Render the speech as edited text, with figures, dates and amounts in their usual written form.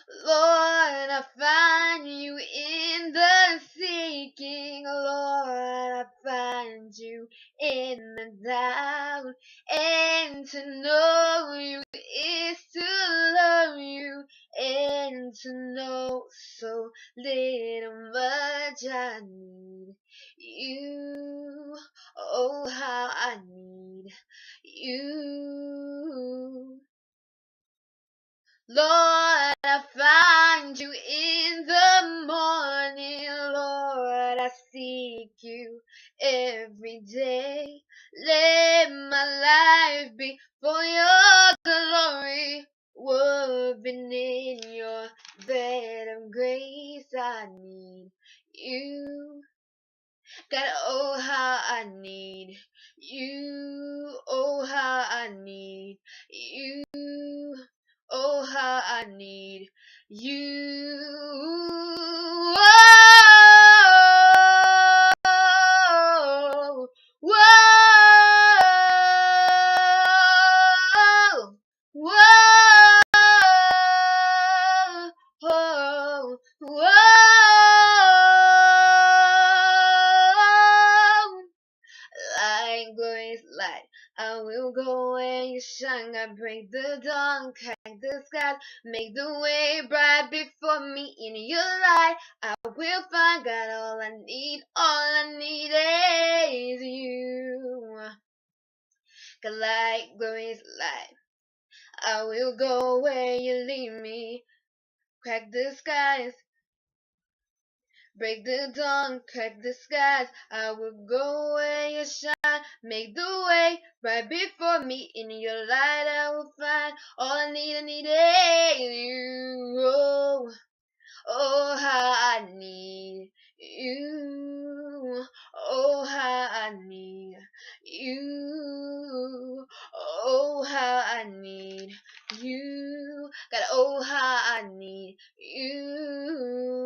Lord, I find you in the seeking. Lord, I find you in the doubt. And to know you is to love you. And to know so little much I need you. Oh, how I need you. Lord, I find you in the morning. Lord, I seek you every day. Let my life be for your glory. Woven in your bed of grace, I need you. God, oh how I need you. Oh how I need you. Oh how I need you. Whoa, whoa, whoa, whoa. Like glorious light, I will go where you shine. I break the dawn, crack the skies, make the way bright before me. In your light, I will find God. All I need is you. 'Cause like glorious light, I will go where you lead me. Crack the skies, break the dawn, crack the skies. I will go where you shine, make the way right before me. In your light I will find all I need is you. Oh, oh how I need you. Oh how I need you. Oh how I need you. God, oh how I need you.